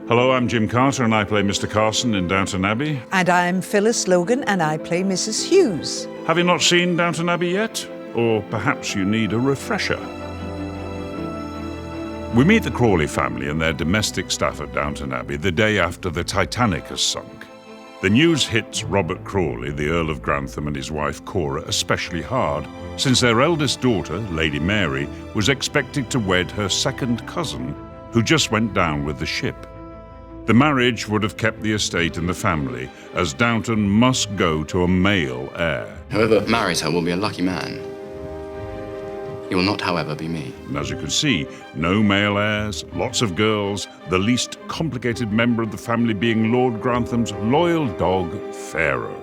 Hello, I'm Jim Carter and I play Mr. Carson in Downton Abbey. And I'm Phyllis Logan and I play Mrs. Hughes. Have you not seen Downton Abbey yet? Or perhaps you need a refresher? We meet the Crawley family and their domestic staff at Downton Abbey the day after the Titanic has sunk. The news hits Robert Crawley, the Earl of Grantham, and his wife Cora especially hard, since their eldest daughter, Lady Mary, was expected to wed her second cousin, who just went down with the ship. The marriage would have kept the estate in the family, as Downton must go to a male heir. Whoever marries her will be a lucky man. He will not, however, be me. And as you can see, no male heirs, lots of girls, the least complicated member of the family being Lord Grantham's loyal dog, Pharaoh.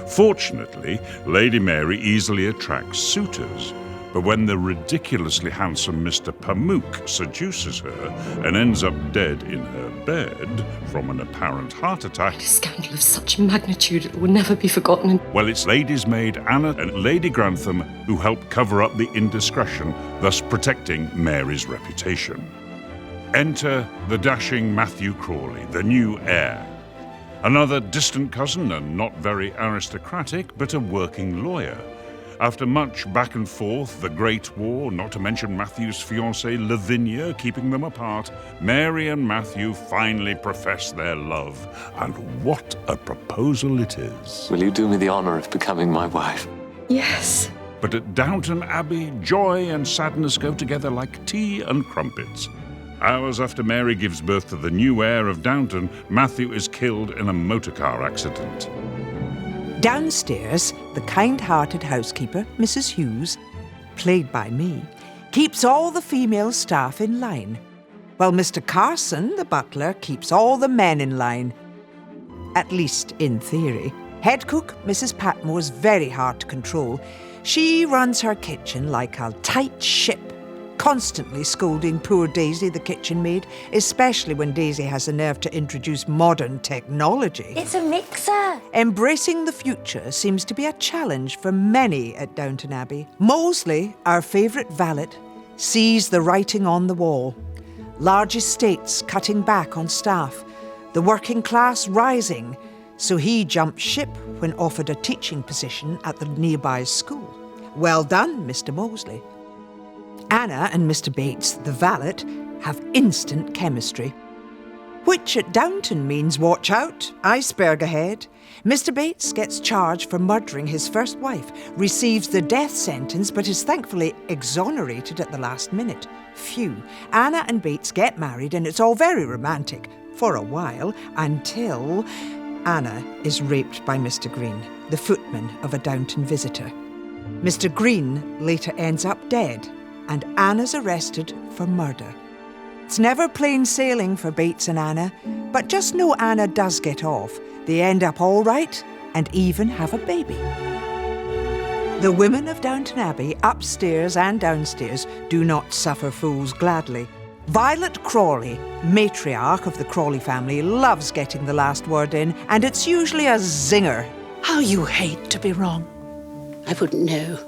Fortunately, Lady Mary easily attracts suitors. But when the ridiculously handsome Mr. Pamuk seduces her and ends up dead in her bed from an apparent heart attack... A scandal of such magnitude it will never be forgotten. Well, it's Lady's maid Anna and Lady Grantham who help cover up the indiscretion, thus protecting Mary's reputation. Enter the dashing Matthew Crawley, the new heir. Another distant cousin and not very aristocratic, but a working lawyer. After much back and forth, the Great War, not to mention Matthew's fiancée Lavinia keeping them apart, Mary and Matthew finally profess their love. And what a proposal it is. Will you do me the honor of becoming my wife? Yes. But at Downton Abbey, joy and sadness go together like tea and crumpets. Hours after Mary gives birth to the new heir of Downton, Matthew is killed in a motorcar accident. Downstairs, the kind-hearted housekeeper, Mrs. Hughes, played by me, keeps all the female staff in line, while Mr. Carson, the butler, keeps all the men in line. At least in theory. Head cook, Mrs. Patmore, is very hard to control. She runs her kitchen like a tight ship, constantly scolding poor Daisy, the kitchen maid, especially when Daisy has the nerve to introduce modern technology. It's a mixer. Embracing the future seems to be a challenge for many at Downton Abbey. Molesley, our favourite valet, sees the writing on the wall. Large estates cutting back on staff, the working class rising, so he jumped ship when offered a teaching position at the nearby school. Well done, Mr. Molesley. Anna and Mr. Bates, the valet, have instant chemistry. Which at Downton means watch out, iceberg ahead. Mr. Bates gets charged for murdering his first wife, receives the death sentence but is thankfully exonerated at the last minute. Phew. Anna and Bates get married and it's all very romantic, for a while, until Anna is raped by Mr. Green, the footman of a Downton visitor. Mr. Green later ends up dead, and Anna's arrested for murder. It's never plain sailing for Bates and Anna, but just know Anna does get off. They end up all right and even have a baby. The women of Downton Abbey, upstairs and downstairs, do not suffer fools gladly. Violet Crawley, matriarch of the Crawley family, loves getting the last word in, and it's usually a zinger. How you hate to be wrong. I wouldn't know.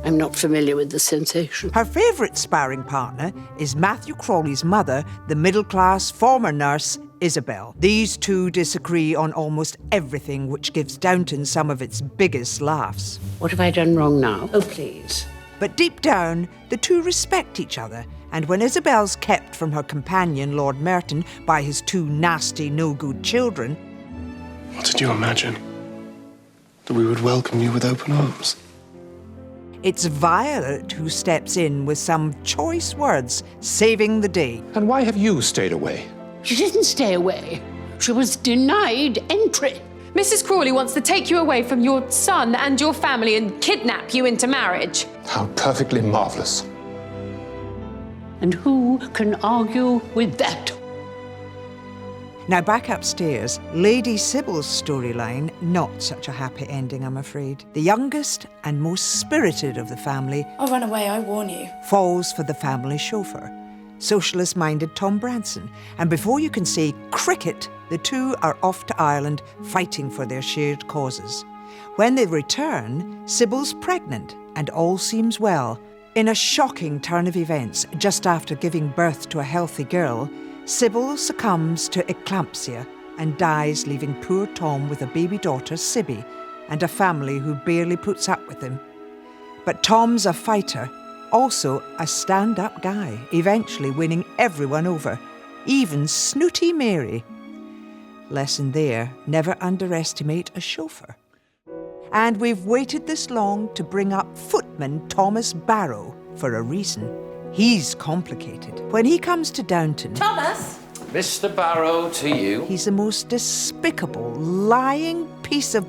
I'm not familiar with the sensation. Her favourite sparring partner is Matthew Crawley's mother, the middle-class former nurse, Isabel. These two disagree on almost everything, which gives Downton some of its biggest laughs. What have I done wrong now? Oh, please. But deep down, the two respect each other, and when Isabel's kept from her companion, Lord Merton, by his two nasty, no-good children... What did you imagine? That we would welcome you with open arms? It's Violet who steps in with some choice words, saving the day. And why have you stayed away? She didn't stay away. She was denied entry. Mrs. Crawley wants to take you away from your son and your family and kidnap you into marriage. How perfectly marvellous. And who can argue with that? Now back upstairs, Lady Sybil's storyline, not such a happy ending, I'm afraid. The youngest and most spirited of the family... I'll run away, I warn you. ...falls for the family chauffeur, socialist-minded Tom Branson. And before you can say cricket, the two are off to Ireland fighting for their shared causes. When they return, Sybil's pregnant and all seems well. In a shocking turn of events, just after giving birth to a healthy girl, Sybil succumbs to eclampsia and dies, leaving poor Tom with a baby daughter, Sibby, and a family who barely puts up with him. But Tom's a fighter, also a stand-up guy, eventually winning everyone over, even Snooty Mary. Lesson there, never underestimate a chauffeur. And we've waited this long to bring up footman Thomas Barrow for a reason. He's complicated. When he comes to Downton... Thomas! Mr. Barrow, to you. He's the most despicable, lying piece of...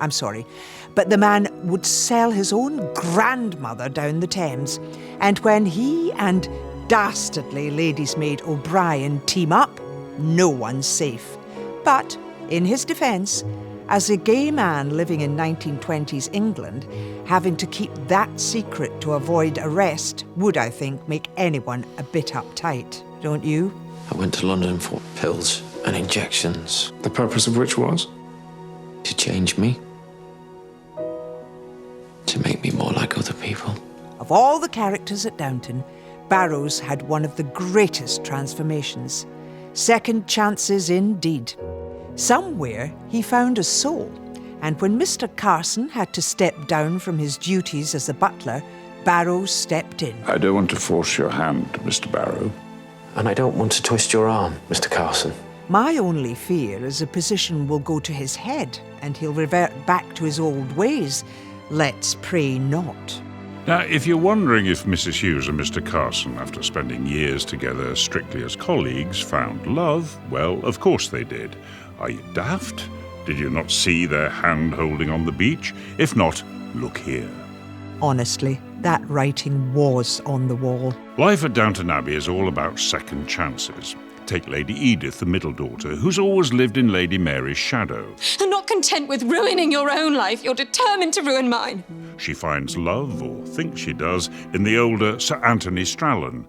I'm sorry, but the man would sell his own grandmother down the Thames. And when he and dastardly lady's maid O'Brien team up, no one's safe. But, in his defence, as a gay man living in 1920s England, having to keep that secret to avoid arrest would, I think, make anyone a bit uptight. Don't you? I went to London for pills and injections. The purpose of which was? To change me. To make me more like other people. Of all the characters at Downton, Barrows had one of the greatest transformations. Second chances indeed. Somewhere he found a soul, and when Mr. Carson had to step down from his duties as a butler, Barrows stepped in. I don't want to force your hand, Mr. Barrow. And I don't want to twist your arm, Mr. Carson. My only fear is the position will go to his head and he'll revert back to his old ways. Let's pray not. Now, if you're wondering if Mrs. Hughes and Mr. Carson, after spending years together strictly as colleagues, found love, well, of course they did. Are you daft? Did you not see their hand-holding on the beach? If not, look here. Honestly, that writing was on the wall. Life at Downton Abbey is all about second chances. Take Lady Edith, the middle daughter, who's always lived in Lady Mary's shadow. And not content with ruining your own life, you're determined to ruin mine. She finds love, or thinks she does, in the older Sir Anthony Strallan.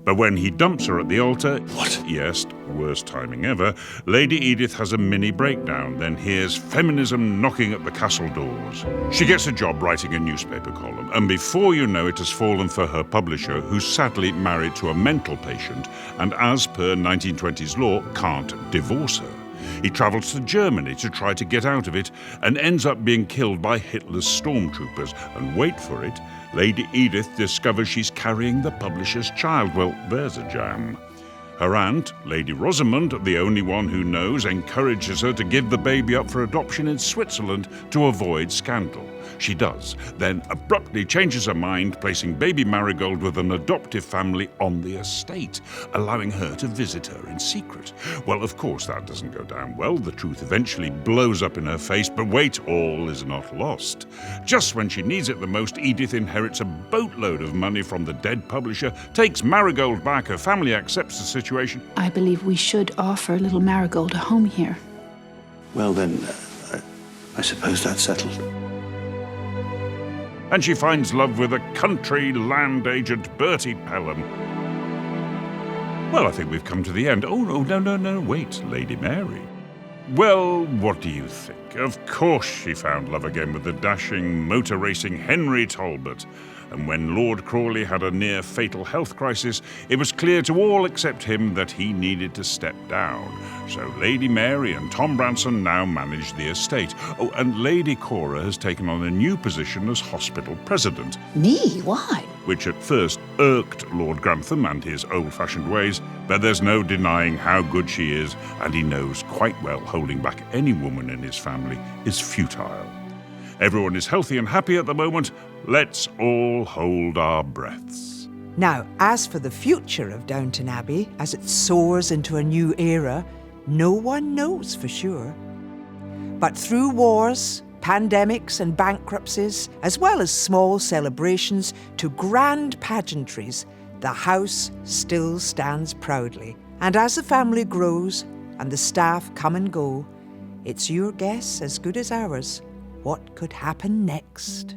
But when he dumps her at the altar, what? Yes, worst timing ever, Lady Edith has a mini breakdown, then hears feminism knocking at the castle doors. She gets a job writing a newspaper column, and before you know it has fallen for her publisher, who's sadly married to a mental patient, and as per 1920s law, can't divorce her. He travels to Germany to try to get out of it and ends up being killed by Hitler's stormtroopers. And wait for it, Lady Edith discovers she's carrying the publisher's child. Well, there's a jam. Her aunt, Lady Rosamond, the only one who knows, encourages her to give the baby up for adoption in Switzerland to avoid scandal. She does, then abruptly changes her mind, placing baby Marigold with an adoptive family on the estate, allowing her to visit her in secret. Well, of course, that doesn't go down well. The truth eventually blows up in her face, but wait, all is not lost. Just when she needs it the most, Edith inherits a boatload of money from the dead publisher, takes Marigold back, her family accepts the situation. I believe we should offer little Marigold a home here. Well then, I suppose that's settled. And she finds love with a country land agent, Bertie Pelham. Well, I think we've come to the end. Oh, no, wait, Lady Mary. Well, what do you think? Of course she found love again with the dashing, motor-racing Henry Talbot. And when Lord Crawley had a near-fatal health crisis, it was clear to all except him that he needed to step down. So Lady Mary and Tom Branson now manage the estate. Oh, and Lady Cora has taken on a new position as hospital president. Me? Why? Which at first irked Lord Grantham and his old-fashioned ways, but there's no denying how good she is, and he knows quite well holding back any woman in his family is futile. Everyone is healthy and happy at the moment. Let's all hold our breaths. Now, as for the future of Downton Abbey, as it soars into a new era, no one knows for sure. But through wars, pandemics and bankruptcies, as well as small celebrations to grand pageantries, the house still stands proudly. And as the family grows and the staff come and go, it's your guess as good as ours what could happen next.